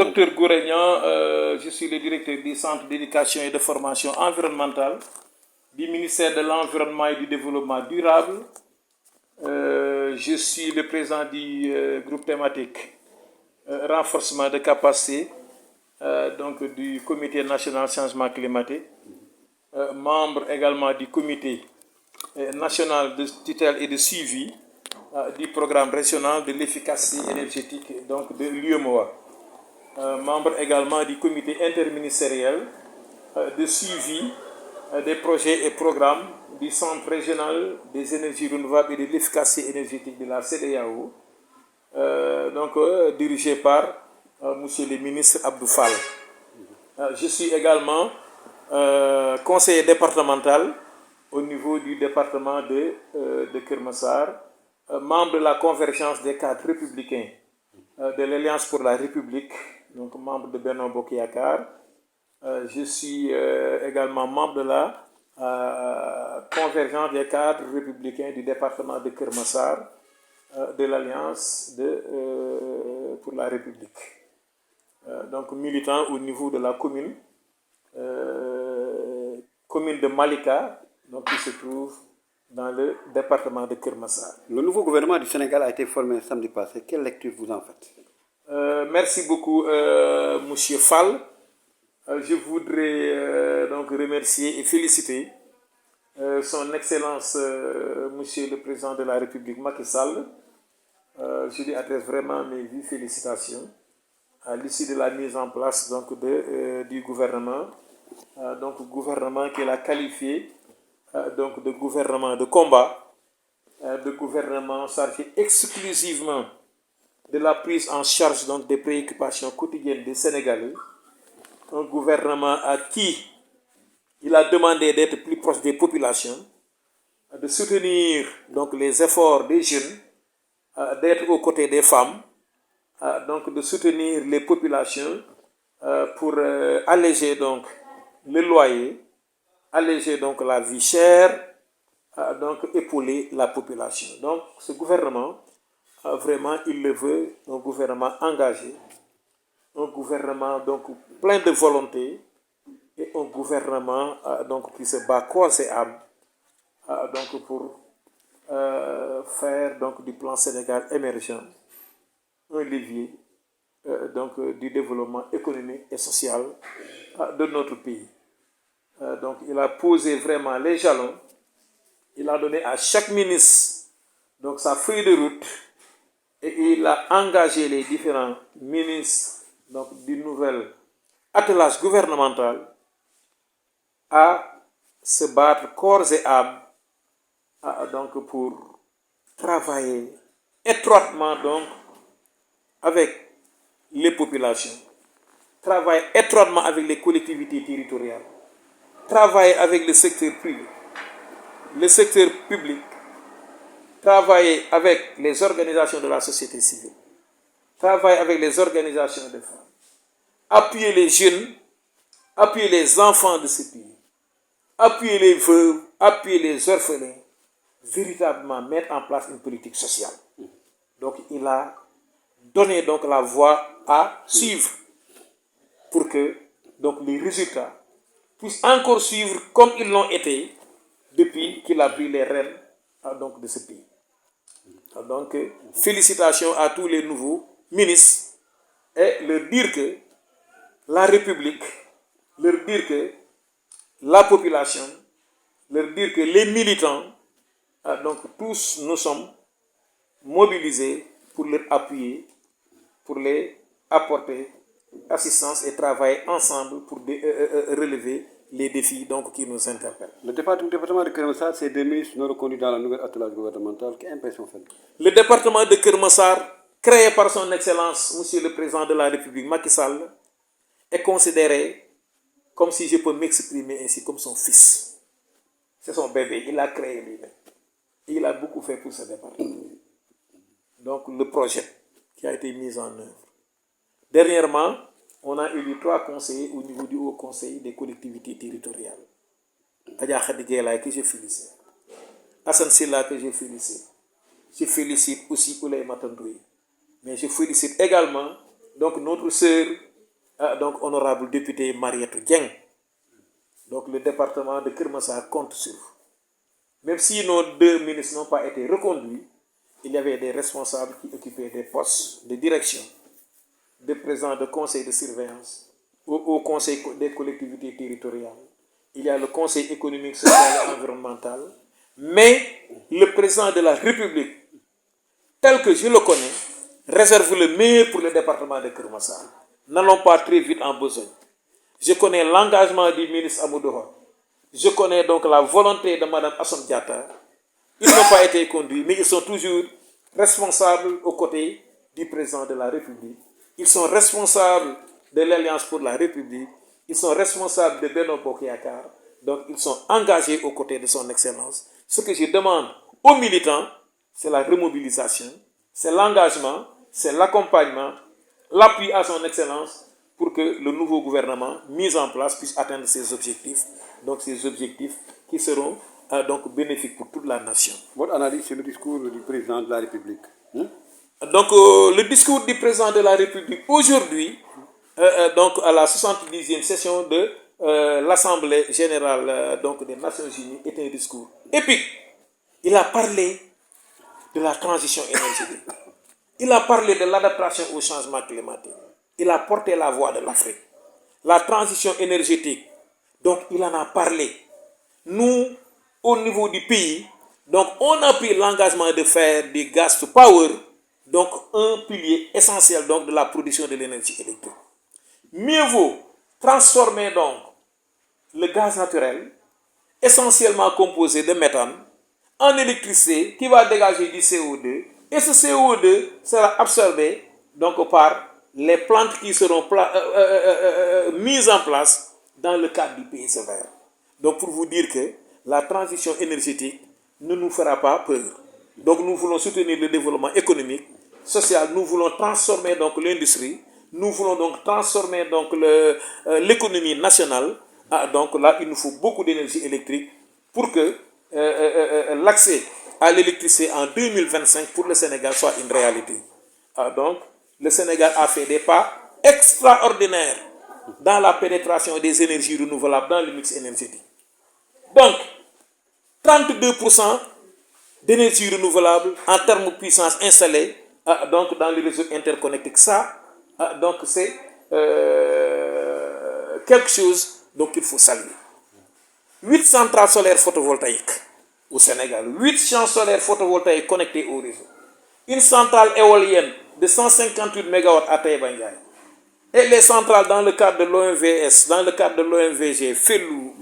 Docteur Gourégnan, je suis le directeur du Centre d'éducation et de formation environnementale du ministère de l'Environnement et du Développement durable. Je suis le président du groupe thématique renforcement de capacité donc du Comité national changement climatique, membre également du Comité national de tutelle et de suivi du programme régional de l'efficacité énergétique donc de l'UEMOA. Membre également du comité interministériel de suivi des projets et programmes du Centre régional des énergies renouvelables et de l'efficacité énergétique de la CEDEAO, dirigé par Monsieur le ministre Abdou Fall. Je suis également conseiller départemental au niveau du département de Keur Massar, membre de la convergence des cadres républicains de l'Alliance pour la République, donc membre de Benno Bokk Yakaar. Je suis également membre de la convergence des cadres républicains du département de Keur Massar, de l'Alliance pour la République. Donc militant au niveau de la commune de Malika, donc qui se trouve dans le département de Keur Massar. Le nouveau gouvernement du Sénégal a été formé samedi passé. Quelle lecture vous en faites? Merci beaucoup, Monsieur Fall. Je voudrais donc remercier et féliciter son Excellence, Monsieur le Président de la République, Macky Sall. Je lui adresse vraiment mes vives félicitations à l'issue de la mise en place donc, du gouvernement, gouvernement qu'il a qualifié donc, de gouvernement de combat, de gouvernement chargé exclusivement de la prise en charge donc, des préoccupations quotidiennes des Sénégalais, un gouvernement à qui il a demandé d'être plus proche des populations, de soutenir donc, les efforts des jeunes, d'être aux côtés des femmes, donc de soutenir les populations pour alléger donc le loyer, alléger donc la vie chère, donc épauler la population. Donc ce gouvernement, vraiment il le veut, un gouvernement engagé, un gouvernement donc plein de volonté et un gouvernement donc qui se bat corps et âme donc pour faire donc du plan Sénégal émergent un levier du développement économique et social de notre pays. Donc il a posé vraiment les jalons, il a donné à chaque ministre donc sa feuille de route et il a engagé les différents ministres donc du nouvel attelage gouvernemental à se battre corps et âme donc pour travailler étroitement donc avec les populations, travailler étroitement avec les collectivités territoriales, travailler avec le secteur privé, le secteur public, travailler avec les organisations de la société civile, travailler avec les organisations de femmes, appuyer les jeunes, appuyer les enfants de ce pays, appuyer les veuves, appuyer les orphelins, véritablement mettre en place une politique sociale. Donc il a donné donc la voie à suivre pour que donc les résultats puissent encore suivre comme ils l'ont été depuis qu'il a pris les rênes donc, de ce pays. Donc félicitations à tous les nouveaux ministres et leur dire que la République, leur dire que la population, leur dire que les militants, donc tous nous sommes mobilisés pour les appuyer, pour les apporter assistance et travailler ensemble pour relever les défis donc, qui nous interpellent. Le département de Keur Massar, ces deux ministres sont reconduits dans la nouvelle attelage gouvernementale. Quelle impression fait? Le département de Keur Massar, créé par son Excellence, Monsieur le Président de la République, Macky Sall, est considéré comme si je peux m'exprimer ainsi, comme son fils. C'est son bébé, il l'a créé lui-même. Et il a beaucoup fait pour ce département. Donc le projet qui a été mis en œuvre. Dernièrement, on a élu 3 conseillers au niveau du Haut Conseil des collectivités territoriales. Adja Khady Gueye que je félicite. Hassan Silla que je félicite. Je félicite aussi Ouleye Matandoui. Mais je félicite également donc notre sœur donc honorable député Mariette Dieng. Donc le département de Keur Massar compte sur vous. Même si nos deux ministres n'ont pas été reconduits, il y avait des responsables qui occupaient des postes de direction, des présidents de conseil de surveillance, au conseil des collectivités territoriales. Il y a le conseil économique, social et environnemental. Mais le président de la République, tel que je le connais, réserve le meilleur pour le département de Keur Massar. N'allons pas très vite en besogne. Je connais l'engagement du ministre Amadou Ba. Je connais donc la volonté de Mme Assome Diatta. Ils n'ont pas été conduits, mais ils sont toujours responsables aux côtés du président de la République. Ils sont responsables de l'Alliance pour la République. Ils sont responsables de Benno Bokk Yakaar. Donc ils sont engagés aux côtés de son Excellence. Ce que je demande aux militants, c'est la remobilisation, c'est l'engagement, c'est l'accompagnement, l'appui à son Excellence pour que le nouveau gouvernement mis en place puisse atteindre ses objectifs. Donc ces objectifs qui seront donc bénéfiques pour toute la nation. Votre analyse sur le discours du président de la République. Donc le discours du président de la République aujourd'hui, donc à la 70e session de l'Assemblée générale donc des Nations Unies, est un discours épique. Il a parlé de la transition énergétique. Il a parlé de l'adaptation au changement climatique. Il a porté la voix de l'Afrique. La transition énergétique, donc il en a parlé. Nous, au niveau du pays, donc on a pris l'engagement de faire du gas to power, donc un pilier essentiel donc de la production de l'énergie électrique. Mieux vaut transformer donc le gaz naturel, essentiellement composé de méthane, en électricité qui va dégager du CO2, et ce CO2 sera absorbé donc par les plantes qui seront mises en place dans le cadre du PSE vert. Donc pour vous dire que la transition énergétique ne nous fera pas peur. Donc nous voulons soutenir le développement économique, social, nous voulons transformer donc l'industrie, nous voulons donc transformer donc l'économie nationale. Donc là, il nous faut beaucoup d'énergie électrique pour que l'accès à l'électricité en 2025 pour le Sénégal soit une réalité. Donc le Sénégal a fait des pas extraordinaires dans la pénétration des énergies renouvelables dans le mix énergétique. Donc, 32% d'énergie renouvelable en termes de puissance installée donc dans les réseaux interconnectés. Ça, donc c'est quelque chose donc il faut saluer. 8 centrales solaires photovoltaïques au Sénégal, 8 champs solaires photovoltaïques connectés au réseau, une centrale éolienne de 158 MW à Taïba Ndiaye. Et les centrales dans le cadre de l'OMVS, dans le cadre de l'OMVG, Felou,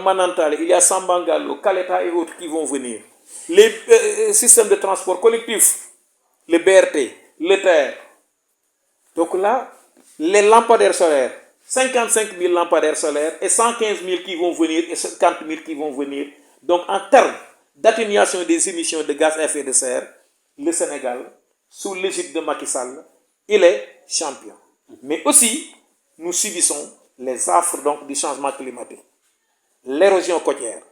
Manantale, il y a Sambangalo, Kaleta et autres qui vont venir. Les systèmes de transport collectif, le BRT, le TER. Donc là, les lampadaires solaires, 55 000 lampadaires solaires et 115 000 qui vont venir et 50 000 qui vont venir. Donc en termes d'atténuation des émissions de gaz à effet de serre, le Sénégal, sous l'égide de Macky Sall, il est champion. Mais aussi, nous subissons les affres donc, du changement climatique. L'érosion côtière,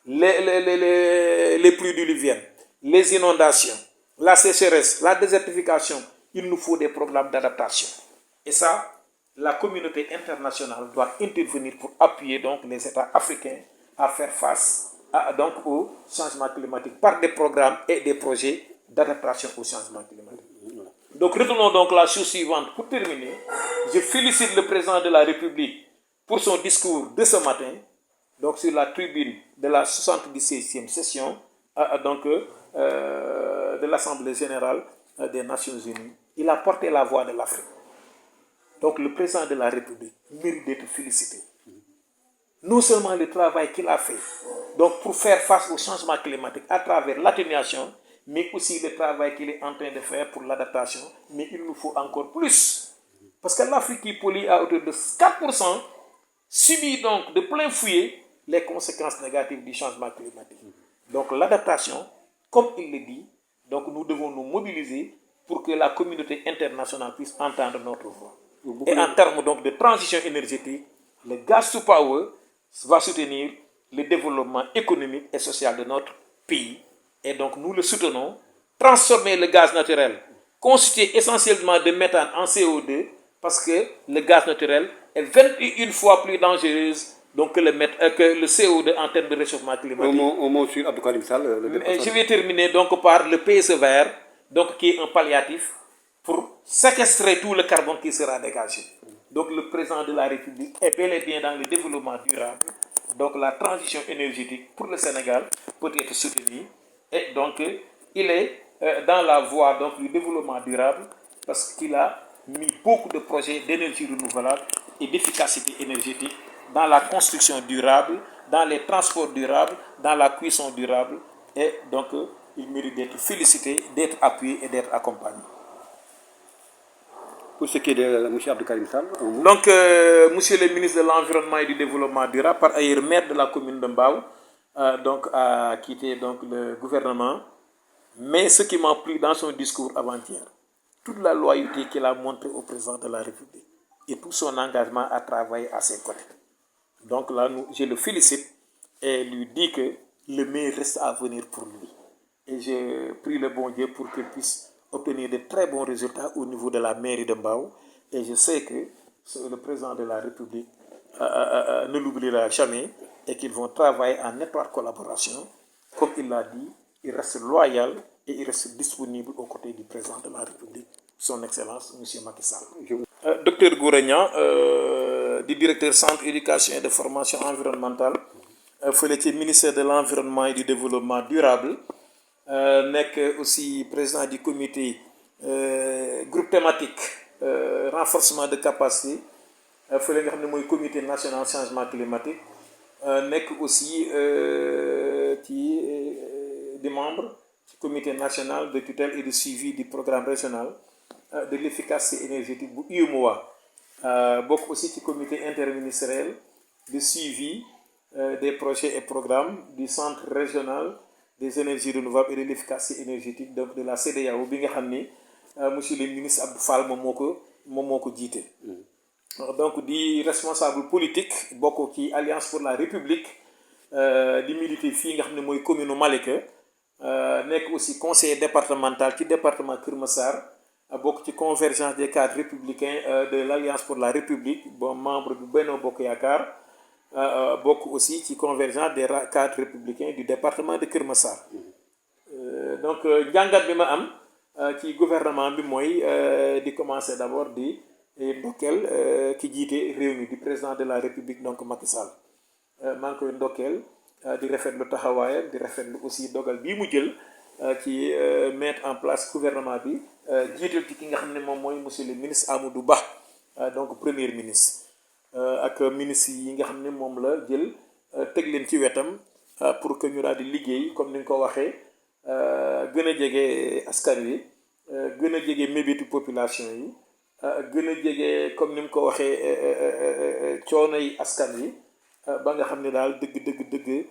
les pluies diluviennes, les inondations, la sécheresse, la désertification. Il nous faut des programmes d'adaptation. Et ça, la communauté internationale doit intervenir pour appuyer donc, les États africains à faire face donc, au changement climatique par des programmes et des projets d'adaptation au changement climatique. Donc retenons donc la chose suivante pour terminer. Je félicite le président de la République pour son discours de ce matin, donc sur la tribune de la 77e session donc, de l'Assemblée générale des Nations Unies. Il a porté la voix de l'Afrique. Donc le président de la République mérite d'être félicité. Non seulement le travail qu'il a fait donc pour faire face au changement climatique à travers l'atténuation, mais aussi le travail qu'il est en train de faire pour l'adaptation. Mais il nous faut encore plus. Parce que l'Afrique qui pollue à hauteur de 4% subit donc de plein fouet les conséquences négatives du changement climatique. Donc l'adaptation, comme il le dit, donc nous devons nous mobiliser pour que la communauté internationale puisse entendre notre voix. Et en termes donc de transition énergétique, le gas to power va soutenir le développement économique et social de notre pays. Et donc nous le soutenons. Transformer le gaz naturel, constitué essentiellement de méthane en CO2, parce que le gaz naturel est 21 fois plus dangereuse donc que le CO2 en termes de réchauffement climatique. Un mot sur Abdou Karim Sall, le dépassement. Je vais terminer donc par le PSE vert, donc qui est un palliatif pour séquestrer tout le carbone qui sera dégagé. Donc le président de la République est bel et bien dans le développement durable. Donc la transition énergétique pour le Sénégal peut être soutenue. Et donc il est dans la voie donc, du développement durable parce qu'il a mis beaucoup de projets d'énergie renouvelable et d'efficacité énergétique dans la construction durable, dans les transports durables, dans la cuisson durable. Et donc il mérite d'être félicité, d'être appuyé et d'être accompagné. Pour ce qui est de M. Abdou Karim Sall. Donc, Monsieur le ministre de l'Environnement et du Développement durable, par ailleurs maire de la commune de Mbao, donc, a quitté donc, le gouvernement. Mais ce qui m'a plu dans son discours avant-hier, toute la loyauté qu'il a montrée au président de la République et tout son engagement à travailler à ses côtés. Donc là, je le félicite et lui dis que le meilleur reste à venir pour lui. Et je prie le bon Dieu pour qu'il puisse obtenir de très bons résultats au niveau de la mairie de Mbao. Et je sais que le président de la République ne l'oubliera jamais et qu'ils vont travailler en étroite collaboration. Comme il l'a dit, il reste loyal et il reste disponible aux côtés du président de la République, son Excellence, M. Macky Sall. Docteur Gouragnan, du directeur Centre éducation et de formation environnementale, fële ministère de l'Environnement et du Développement durable, nekk aussi président du comité groupe thématique renforcement de capacité fële nga xam ne mooy comité national changement climatique nekk aussi des membres du comité national de tutelle et de suivi du programme régional de l'efficacité énergétique bu UEMOA bokk aussi ci comité interministériel de suivi des projets et programmes du centre régional des énergies renouvelables et de l'efficacité énergétique donc de la CEDEAO bi nga xam ni monsieur le ministre Abdou Fall moom moo ko jiite. Donc di responsable politique bokk ci Alliance pour la République di militer fii nga xam ne mooy commune Malika nekk aussi conseiller départemental ci département Kër Massar bokk ci convergence des cadres républicains de l'Alliance pour la République bon membre du Benno Bokk Yaakaar. Bokk aussi ci convergence des cadres républicains du département de Kër Massar donc jàngat bi ma am ci gouvernement bi mooy di commencer d'abord di ndokkeel ki jiite réew mi di président de la République donc Macky Sall maa ngi koy ndokkeel di rafetlu taxawaayam di rafetlu aussi dogal bii mu jël ci mettre en place gouvernement bi jiital ci ki nga xam ne moom mooy monsieur le ministre Amadou Ba donc premier ministre. Ak ministre yi nga xam ne moom la jël teg leen ci wetam pour que ñu daal di liggéey comme ni nga ko waxee gën a jege askan wi gën a jege mébétu population yi gën a jege comme ni mu ko waxee coono yi askan wi ba nga xam ne daal dëgg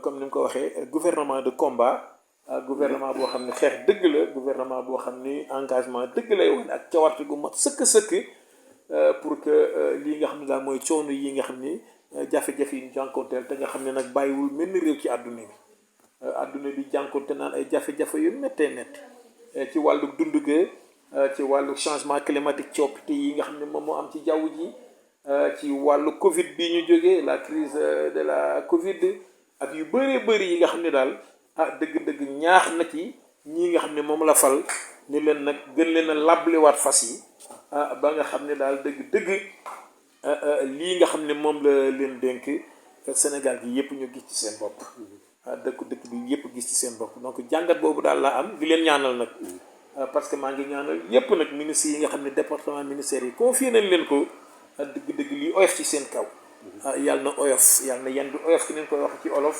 comme ni mu ko waxee gouvernement de combat gouvernement boo xam ne xeex dëgg la gouvernement boo xam ni engagement dëgg lay woon ak cawarte gu mat sëkk pour que lii nga xam ne daal mooy coono yi nga xam ni jafe-jafe yi ñu jànkoonteel te nga xam ne nag bàyyiwul mel ni réew ci àdduna bi jànkoonte naan ay jafe-jafe yu méttee métti ci wàllu dund gi ci wàllu changement climatique coppite yi nga xam ne moom moo am ci jaww ji ci wàllu Covid bi ñu jógee la crise de la Covid ak yu bëree bëri yi nga xam ne daal dëgg-dëgg ñaax na ci ñii nga xam ne moom la fal ni leen nag gën leen a labliwaat fas yi ba nga xam ne daal dëgg lii nga xam ne moom la leen dénk Sénégal gi yëpp ñu gis ci seen bopp dëkk bi yëpp gis ci seen bopp donc jàngat boobu daal laa am di leen ñaanal nag parce que maa ngi ñaanal yëpp nag ministres yi nga xam ne département ministère yi confié nañ leen ko dëgg lii oyof ci seen kaw yàlla na oyof yàlla na yan bi oyof ki neen koy wax ci olof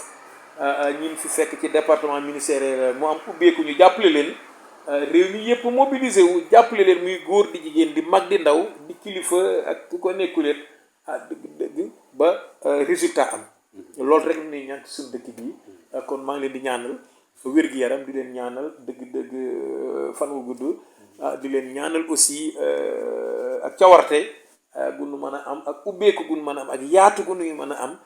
ñin fi fekk ci département ministériel mu am ubbeeku ñu jàppale leen réew mi yëpp mobilisé wu jàppale leen muy góor di jigéen di mag di ndaw di kilifa ak ku ko nekkuleen dëgg ba résultat am loolu rek ni ñaan ci suñu dëkk bi kon maa ngi leen di ñaanal wér-gi-yaram di leen ñaanal dëgg fan wu gudd di leen ñaanal aussi ak cawarte gu nu mën a am ak ubbeeku gu nu mën a am ak yaatu gu nuy mën a am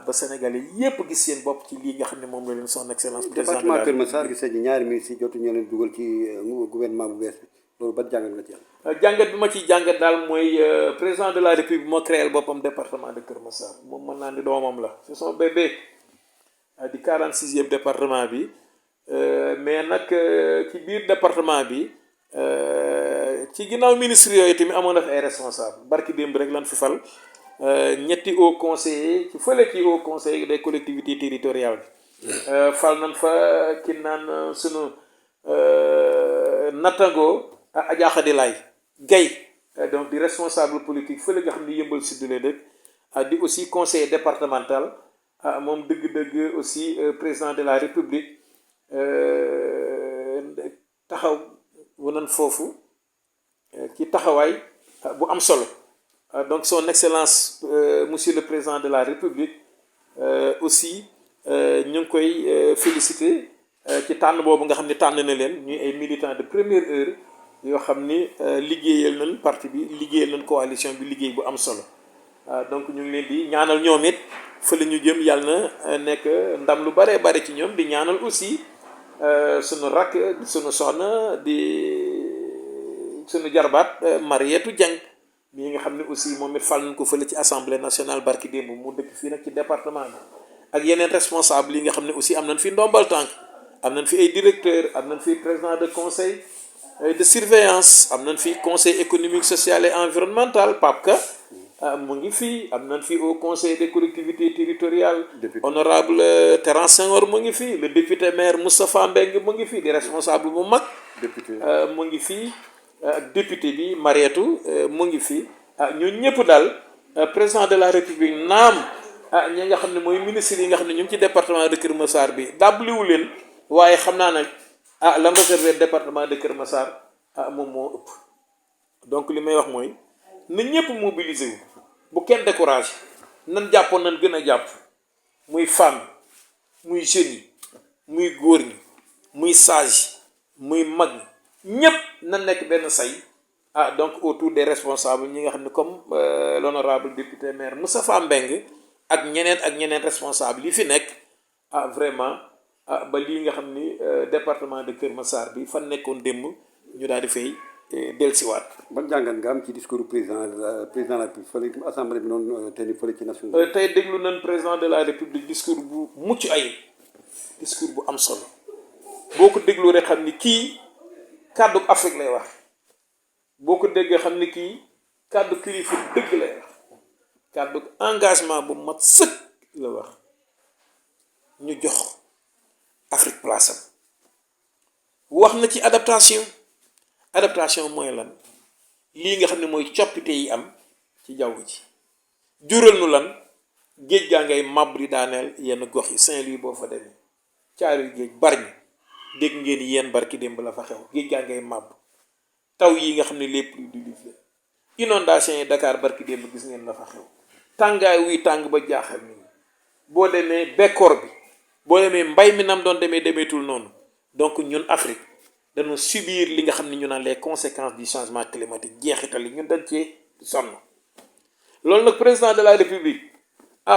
ba Sénégalais yépp gis seen bopp ci lii nga xam ne moom la leen son excellence président département Kër Massar gis nañu ñaari ministres yi jotu ñu leen dugal ci gouvernement bu bees bi loolu ban jàngat nga ci am. jàngat bi ma ciy jàngat daal mooy président de la république moo créé boppam département de Kër Massar moom mën naa ni doomam la c'est son bébé di 46e département bi mais nag ci biir département bi ci ginnaaw ministre yooyu tamit amoon na fi ay responsable barki démb rek lan fi fal ñetti hauts conseillers ci fële ci hauts conseillers des collectivités territoriales bi fal nañ fa ki naan sunu nattango Adja Khady Laye Gaye donc di responsable politique fële nga xam ni Yëmbal Sud la dëkk di aussi conseiller départemental moom dëgg-dëgg aussi président de la république taxaw wanan foofu ci taxawaay bu am solo donc son excellence monsieur le président de la république aussi ñu ngi koy féliciter ci tànn boobu nga xam ne tànn na leen ñuy ay militants de première heure yoo xam ni liggéeyal nañ parti bi liggéeyal nañ coalition bi liggéey bu am solo donc ñu ngi leen di ñaanal ñoom it fa la ñu jëm yàlla na nekk ndam lu bare bare ci ñoom di ñaanal aussi sunu rakk sunu soxna di sunu jarbaat Marietou Dieng mii nga xam ne aussi moom it fal nañ ko fële ci assemblée nationale barki démb mu dëkk fii nag ci département bi ak yeneen responsable yi nga xam ne aussi am nañ fi ndombal tànk am nañ fi ay directeur am nañ fi président de conseil de surveillance am nañ fi conseil économique social et environnemental PAPCA mu ngi fii am nañ fi au conseil des collectivités territoriales honorable Terence Senghor mu ngi fii le député maire Moustapha Mbengue mu ngi fii di responsable bu mag mu ngi fii député bi Marietou mu ngi fii ñun ñëpp daal président de la république naam ñi nga xam ne mooy ministre yi nga xam ne ñu ngi ci département de Kër Massar bi dàbliwu leen waaye xam naa nag la réservé département de Kër Massar moom moo ëpp donc li may wax mooy na ñëpp mobiliser wu bu kenn découragé nan jàppoon nan gën a jàpp muy femme muy jeunes yi muy góor ñi muy sage muy mag ñëpp na nekk benn say donc autour des responsables ñi nga xam ne comme l'honorable député maire Moustapha Mbengue ak ñeneen responsable yi fi nekk vraiment ba lii nga xam ni département de Kër Massar bi fan nekkoon démb ñu daal di fay dellusiwaat. ban jàngat nga am ci discours président de la République fële assemblée bi noonu te ni fële ci nation. tey déglu nañ président de la République discours bu mucc ayib discours bu am solo boo ko déglu rek xam ni kii kàddu Afrique lay wax boo ko déggee xam ni kii kàddu kilifa dëgg lay wax kàddu engagement bu mat sëkk la wax ñu jox Afrique place am wax na ci adaptation mooy lan lii nga xam ne mooy coppite yi am ci jaww ji jural nu lan géej gaa ngay màbb di daaneel yenn gox yi Saint-Louis boo fa demee Caaroy géej Bargny dégg ngeen yéen barki démb la fa xew géej gaa ngay màbb taw yi nga xam ne les pluies diluviennes inondation yi Dakar barki démb gis ngeen la fa xew tàngaay wuy tàng ba jaaxal nit ñi boo demee bekkoor bi boo demee mbay mi nam doon demeetul noonu donc ñun Afrique dañu subir li nga xam ne ñu naan les conséquences du changement climatique jeexital yi ñun dañ cee sonn loolu nag président de la république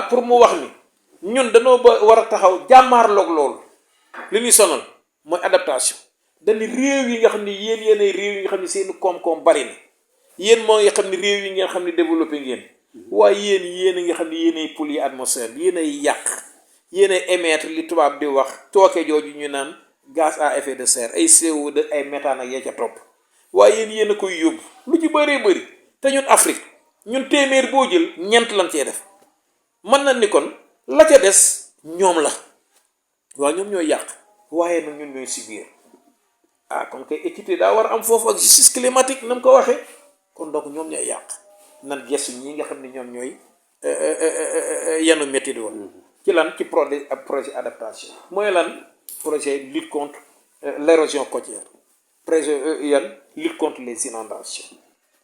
pour mu wax ni ñun dañoo ba war a taxaw jàmmaarloog loolu li ñuy sonal mooy adaptation dañu réew yi nga xam ne yéenay réew yi nga xam ne seen koom-koom bari na yéen moo nga xam ne réew yi ngeen xam ne développé ngeen waaye yéen a nga xam ne yéenay polluer atmosphère bi yéenay yàq yéenay émettre li tubaab di wax tooke jooju ñu naan gaz à effet de serre ay CO2 ay méthane ak yee ca topp waaye yéen a koy yóbbu lu ci bëree bëri te ñun Afrique ñun téeméer boo jël ñeent lan cee def mën na ni kon la ca des ñoom la waaw ñoom ñooy yàq waaye nag ñun ñooy subir kon kay équité daa war a am foofu ak justice climatique na mu ko waxee kon donc ñoom ñooy yàq nan gestu ñi nga xam ne ñoom ñooy yanu métti di woon ci lan ci projet adaptation mooy lan projet lutte contre l'érosion côtière projet yan lutte contre les inondations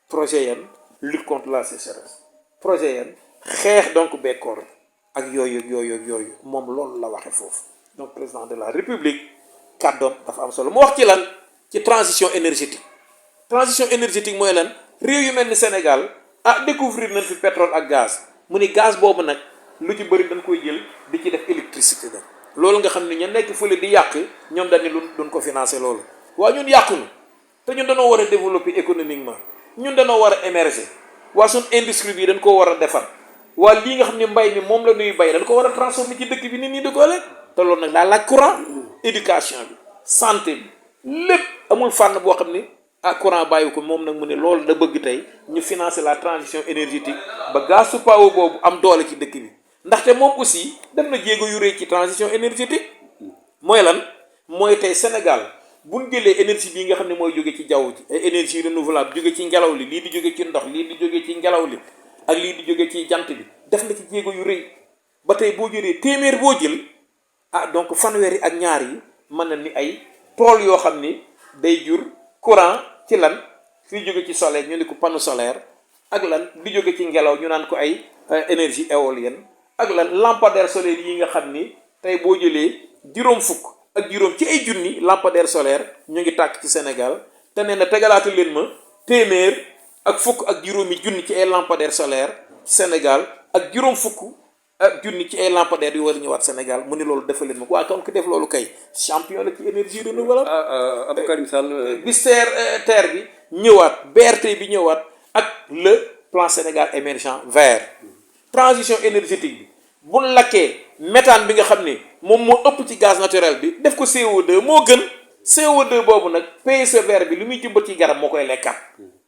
projet yan lutte contre la sécheresse projet yan xeex donc bekkoor ak yooyu moom loolu la waxe foofu donc président de la république kàddoom dafa am solo mu wax ci lan ci transition énergétique mooy lan réew yu mel ni Sénégal découvrir nañ fi pétrole ak gaz mu ni gaz boobu nag lu ci bëri dañ koy jël di ci def électricité da loolu nga xam ne ña nekk fële di yàq ñoom dañ ne duñ ko financé loolu waaye ñun yàquñu te ñun dañoo war a développer économiquement ñun dañoo war a émerger waa suñ industrie bi dañ ko war a defar waa lii nga xam ne mbay mi moom la ñuy bay dañ ko war a transformer ci dëkk bi nit ñi di ko lekk te loolu nag daa laaj courant éducation bi santé bi lépp amul fànn boo xam ne courant bàyyi ko moom nag mu ne loolu da bëgg tey ñu financer la transition énergétique ba gaz su pawo boobu am doole ci dëkk bi ndaxte moom aussi def na jéego yu rëy ci transition énergétique mooy lan mooy tey Sénégal bu ñu jëlee énergie bii nga xam ne mooy jóge ci jaww ji ay énergie renouvelable jóge ci ngelaw li lii di jóge ci ndox lii di jóge ci ngelaw li ak lii di jóge ci jant bi def na ci jéego yu rëy ba tey boo jëlee téeméer boo jël donc fanweeri ak ñaar yi mën na ni ay tool yoo xam ni day jur courant ci lan fii jóge ci soleil ñu ni ko panneau solaire ak lan di jóge ci ngelaw ñu naan ko ay énergie éolienne ak lan lampadaire solaire yi nga xam ni tey boo jëlee juróom fukk ak juróom ci ay junni lampadaire solaire ñu ngi tàkk ci Sénégal te nee na tegalaatu leen ma téeméer ak fukk ak juróomi junni ci ay lampadaire solaire ci Sénégal ak juróom fukk ak junni ci ay lampadaire yu war a ñëwaat Sénégal mu ni loolu defal leen ma waa kon ku def loolu kay champion la ci énergie renouvelable. Abdou Karim Sall. bis terre bi ñëwaat BRT bi ñëwaat ak le plan Sénégal émergent vert transition énergétique bi bu lakkee méthane bi nga xam ne moom moo ëpp ci gaz naturel bi def ko CO2 moo gën CO2 boobu nag PSE vert bi lu muy jëmbat ci garab moo koy lekkaat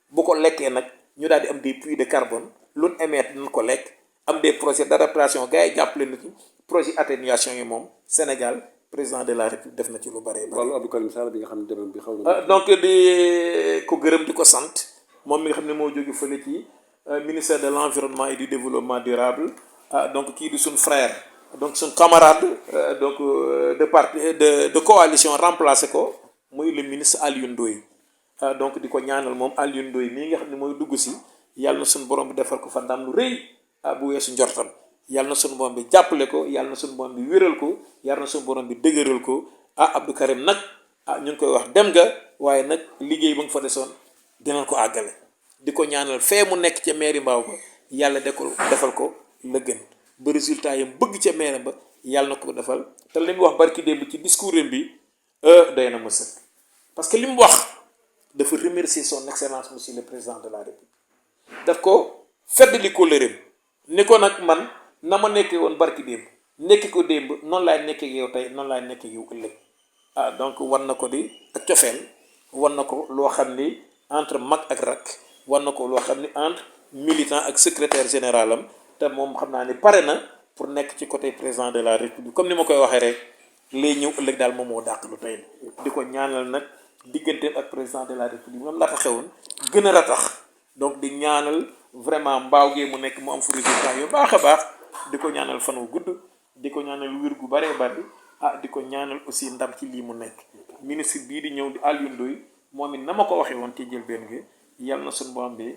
bu ko lekkee nag ñu daal di am des puits de carbone lu émettre nañ ko lekk am des projets d'adaptation gars yi jàppale na ci projet atténuation yi moom Sénégal président de la République def na ci lu bare bare. wàllu Abdou Karim Sall bi nga xam ne demam bi xaw na. donc di ko gërëm di ko sant moom mi nga xam ne moo jóge fële ci ministère de l'environnement et du développement durable donc kii di suñ frère donc suñ camarade donc de parti de coalition remplacé ko muy le ministre Alioune Ndoye donc di ko ñaanal moom Alioune Ndoye mii nga xam ne mooy dugg si yàlla na suñu borom bi defal ko fa ndam lu rëy bu weesu njortam yàlla na suñu borom bi jàppale ko yàlla na suñu borom bi wéral ko yàlla na suñu borom bi dëgëral ko Abdou Karim nag ñu ngi koy wax dem nga waaye nag liggéey ba nga fa desoon dinañ ko àggale di ko ñaanal fee mu nekk ca mairie mbaaw ba yàlla defal ko la gën ba résultat yam bëgg ca mairie ba yàlla na ko defal te li mu wax barki démb ci discours bi doy na ma sëkk parce que li mu wax dafa remercier son excellence monsieur le président de la république daf ko feddali ko lërëm ni ko nag man na ma nekkee woon barki démb nekki ko démb noonu laay nekkee yow tey noonu laay nekkee yow ëllëg donc war na ko di ak cofeel war na ko loo xam ni entre mag ak rak war na ko loo xam ni entre militant ak secrétaire général am te moom xam naa ni pare na pour nekk ci côté président de la république comme ni ma koy waxee rek lay ñëw ëllëg daal moom moo dàq lu tey di ko ñaanal nag digganteem ak président de la république moom la taxewoon gën a ratax donc di ñaanal vraiment mbaaw gee mu nekk mu am fu résultat yu baax a baax di ko ñaanal fan wu gudd di ko ñaanal wér gu baree bari di ko ñaanal aussi ndam ci lii mu nekk ministre bii di ñëw di Alioune Ndoye moom it na ma ko waxee woon ci njëlbéen gi yàlla na suñu borom bi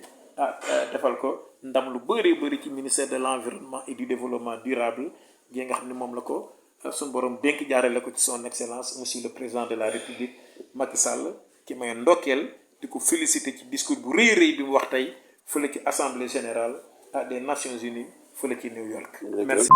defal ko ndam lu bëree bëri ci ministère de l'environnement et du développement durable gi nga xam ne moom la ko suñu borom dénk jaarale ko ci son excellence monsieur le président de la république Macky Sall ki may ndokkeel di ko féliciter ci discours bu rëy rëy bi mu wax tey fële ci assemblée générale des Nations Unies fële ci New York. Merci.